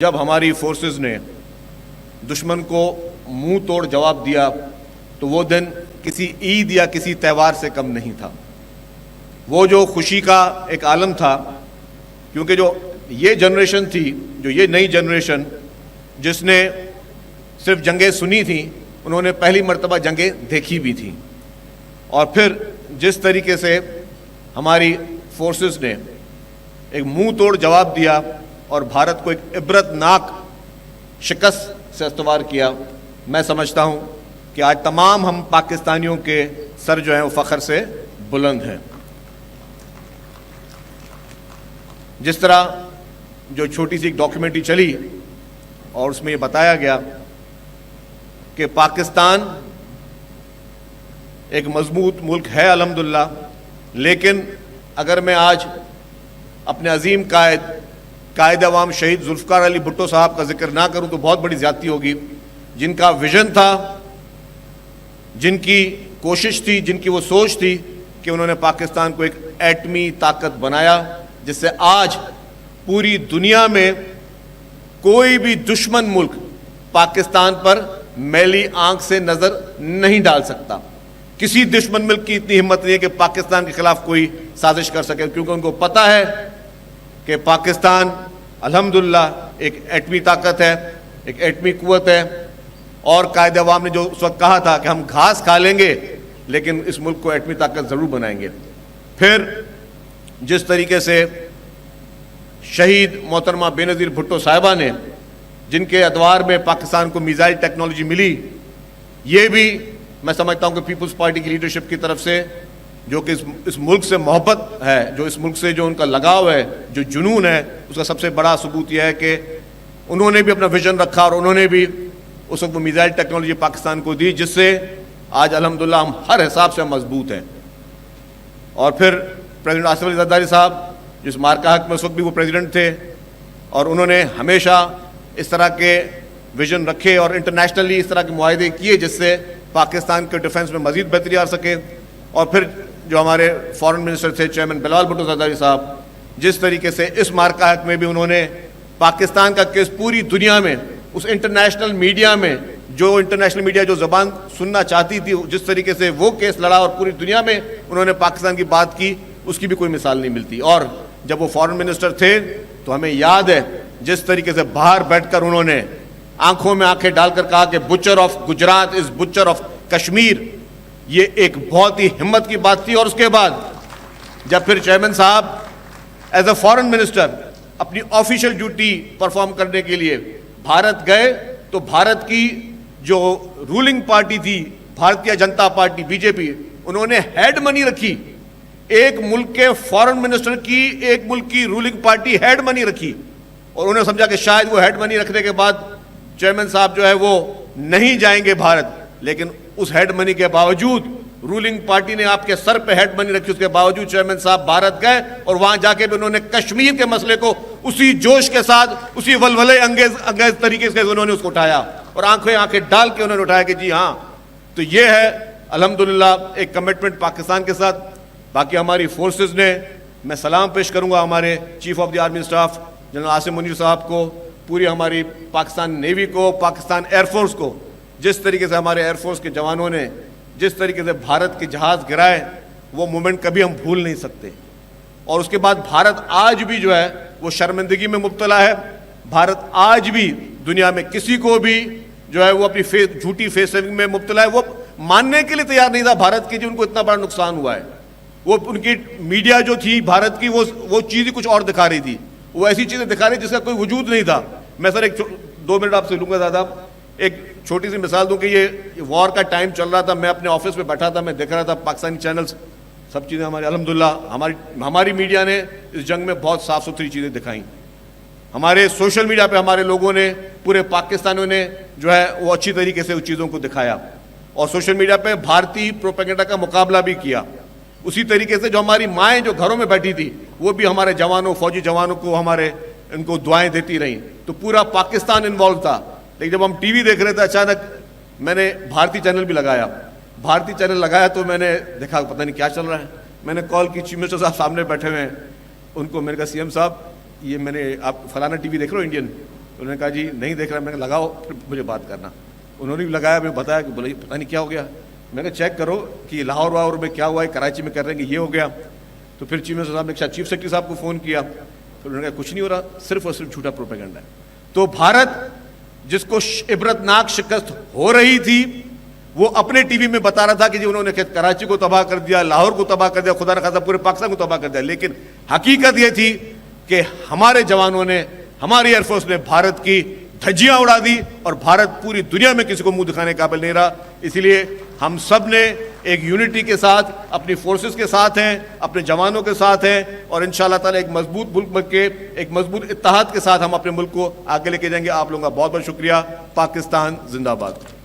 جب ہماری فورسز نے دشمن کو منہ توڑ جواب دیا تو وہ دن کسی عید یا کسی تہوار سے کم نہیں تھا۔ وہ جو خوشی کا ایک عالم تھا، کیونکہ جو یہ جنریشن تھی، جو یہ نئی جنریشن جس نے صرف جنگیں سنی تھیں، انہوں نے پہلی مرتبہ جنگیں دیکھی بھی تھیں، اور پھر جس طریقے سے ہماری فورسز نے ایک منہ توڑ جواب دیا اور بھارت کو ایک عبرت ناک شکست سے استوار کیا، میں سمجھتا ہوں کہ آج تمام ہم پاکستانیوں کے سر جو ہیں وہ فخر سے بلند ہیں۔ جس طرح جو چھوٹی سی ایک ڈاکیومنٹری چلی اور اس میں یہ بتایا گیا کہ پاکستان ایک مضبوط ملک ہے الحمدللہ، لیکن اگر میں آج اپنے عظیم قائد عوام شہید ذوالفقار علی بھٹو صاحب کا ذکر نہ کروں تو بہت بڑی زیادتی ہوگی، جن کا ویژن تھا، جن کی کوشش تھی، جن کی وہ سوچ تھی کہ انہوں نے پاکستان کو ایک ایٹمی طاقت بنایا، جس سے آج پوری دنیا میں کوئی بھی دشمن ملک پاکستان پر میلی آنکھ سے نظر نہیں ڈال سکتا۔ کسی دشمن ملک کی اتنی ہمت نہیں ہے کہ پاکستان کے خلاف کوئی سازش کر سکے، کیونکہ ان کو پتہ ہے کہ پاکستان الحمدللہ ایک ایٹمی طاقت ہے، ایک ایٹمی قوت ہے، اور قائد عوام نے جو اس وقت کہا تھا کہ ہم گھاس کھا لیں گے لیکن اس ملک کو ایٹمی طاقت ضرور بنائیں گے۔ پھر جس طریقے سے شہید محترمہ بے نظیر بھٹو صاحبہ نے، جن کے ادوار میں پاکستان کو میزائل ٹیکنالوجی ملی، یہ بھی میں سمجھتا ہوں کہ پیپلز پارٹی کی لیڈرشپ کی طرف سے، جو کہ اس ملک سے محبت ہے، جو اس ملک سے جو ان کا لگاؤ ہے، جو جنون ہے، اس کا سب سے بڑا ثبوت یہ ہے کہ انہوں نے بھی اپنا ویژن رکھا اور انہوں نے بھی اس وقت میزائل ٹیکنالوجی پاکستان کو دی، جس سے آج الحمدللہ ہم ہر حساب سے مضبوط ہیں۔ اور پھر پریزیڈنٹ آصف علی زرداری صاحب، جس مارکا حق میں اس وقت بھی وہ پریزیڈنٹ تھے، اور انہوں نے ہمیشہ اس طرح کے ویژن رکھے اور انٹرنیشنلی اس طرح کے معاہدے کیے جس سے پاکستان کے ڈیفنس میں مزید بہتری آ سکے۔ اور پھر جو ہمارے فارن منسٹر تھے چیئرمین بلال بھٹو زرداری صاحب، جس طریقے سے اس مارکا حق میں بھی انہوں نے پاکستان کا کیس پوری دنیا میں، اس انٹرنیشنل میڈیا میں، جو انٹرنیشنل میڈیا جو زبان سننا چاہتی تھی، جس طریقے سے وہ کیس لڑا اور پوری دنیا میں انہوں نے پاکستان کی بات کی، اس کی بھی کوئی مثال نہیں ملتی۔ اور جب وہ فارن منسٹر تھے تو ہمیں یاد ہے جس طریقے سے باہر بیٹھ کر انہوں نے آنکھوں میں آنکھیں ڈال کر کہا کہ Butcher of Gujarat is Butcher of Kashmir, یہ ایک بہت ہی ہمت کی بات تھی۔ اور اس کے بعد جب پھر چیئرمین صاحب ایز اے فارن منسٹر اپنی آفیشیل ڈیوٹی پرفارم کرنے کے لیے بھارت گئے تو بھارت کی جو رولنگ پارٹی تھی، Bharatiya Janata party B J پی، انہوں نے ہیڈ منی رکھی، ایک ملک کے فارن منسٹر کی ایک ملک کی رولنگ پارٹی ہیڈ منی رکھی، اور انہوں نے سمجھا کہ شاید وہ ہیڈ منی رکھنے کے بعد چیئرمین صاحب جو ہے وہ نہیں جائیں گے بھارت، لیکن اس ہیڈ منی کے باوجود رولنگ پارٹی نے آپ کے سر پہ ہیڈ منی رکھی، اس کے باوجود چیئرمین صاحب بھارت گئے اور وہاں جا کے بھی انہوں نے کشمیر کے مسئلے کو اسی جوش کے ساتھ، اسی ولولے انگیز طریقے سے انہوں نے اس کو اٹھایا اور آنکھیں ڈال کے انہوں نے اٹھایا کہ جی ہاں۔ تو یہ ہے الحمدللہ ایک کمٹمنٹ پاکستان کے ساتھ۔ باقی ہماری فورسز نے، میں سلام پیش کروں گا ہمارے chief of the army staff general Asim Munir صاحب کو، پوری ہماری پاکستان نیوی کو، پاکستان ایئر فورس کو، جس طریقے سے ہمارے ایئر فورس کے جوانوں نے جس طریقے سے بھارت کے جہاز گرائے، وہ مومنٹ کبھی ہم بھول نہیں سکتے۔ اور اس کے بعد بھارت آج بھی جو ہے وہ شرمندگی میں مبتلا ہے، بھارت آج بھی دنیا میں کسی کو بھی جو ہے وہ اپنی جھوٹی فیس سیونگ میں مبتلا ہے۔ وہ ماننے کے لیے تیار نہیں تھا بھارت کی، جو ان کو اتنا بڑا نقصان ہوا ہے۔ وہ ان کی میڈیا جو تھی بھارت کی، وہ چیز ہی کچھ اور دکھا رہی تھی، وہ ایسی چیزیں دکھا رہی جس کا کوئی وجود نہیں تھا۔ میں سر ایک 2 منٹ آپ سے لوں گا زیادہ، ایک چھوٹی سی مثال دوں کہ یہ وار کا ٹائم چل رہا تھا، میں اپنے آفس میں بیٹھا تھا، میں دیکھ رہا تھا پاکستانی چینلز، سب چیزیں ہماری الحمدللہ ہماری میڈیا نے اس جنگ میں بہت صاف ستھری چیزیں دکھائیں۔ ہمارے سوشل میڈیا پہ ہمارے لوگوں نے، پورے پاکستانیوں نے جو ہے وہ اچھی طریقے سے اس چیزوں کو دکھایا، اور سوشل میڈیا پہ بھارتی پروپیگنڈا کا مقابلہ بھی کیا۔ اسی طریقے سے جو ہماری مائیں جو گھروں میں بیٹھی تھی، وہ بھی ہمارے جوانوں، فوجی جوانوں کو ان کو دعائیں دیتی رہیں، تو پورا پاکستان انوالو تھا۔ لیکن جب ہم ٹی وی دیکھ رہے تھے، اچانک میں نے بھارتی چینل بھی لگایا تو میں نے دیکھا پتہ نہیں کیا چل رہا ہے۔ میں نے کال کی، چیف منسٹر صاحب سامنے بیٹھے ہوئے ہیں، ان کو میں نے کہا سی ایم صاحب یہ میں نے آپ فلانا ٹی وی دیکھ رہے ہو انڈین، انہوں نے کہا جی نہیں دیکھ رہا. میں نے کہا لگاؤ پھر مجھے بات کرنا. انہوں نے بھی لگایا, میں بتایا کہ بولے پتہ نہیں کیا ہو گیا. میں نے کہا چیک کرو کہ لاہور واہور میں کیا ہوا ہے, کراچی میں کر رہے ہیں کہ یہ ہو گیا. تو پھر چیف منسٹر صاحب نے چیف سیکرٹری صاحب کو فون کیا, پھر انہوں نے کہا کچھ نہیں ہو رہا, صرف اور صرف جھوٹا پروپیگنڈا ہے. تو بھارت جس کو عبرتناک شکست ہو رہی تھی وہ اپنے ٹی وی میں بتا رہا تھا کہ جی انہوں نے کراچی کو تباہ کر دیا, لاہور کو تباہ کر دیا, خدا نہ خاصا پورے پاکستان کو تباہ کر دیا. لیکن حقیقت یہ تھی کہ ہمارے جوانوں نے, ہماری ایئر فورس نے بھارت کی دھجیاں اڑا دی اور بھارت پوری دنیا میں کسی کو منہ دکھانے کے قابل نہیں رہا. اسی لیے ہم سب نے ایک یونٹی کے ساتھ اپنی فورسز کے ساتھ ہیں, اپنے جوانوں کے ساتھ ہیں, اور انشاءاللہ تعالی ایک مضبوط ملک بن کے, ایک مضبوط اتحاد کے ساتھ ہم اپنے ملک کو آگے لے کے جائیں گے. آپ لوگوں کا بہت بہت شکریہ. پاکستان زندہ باد.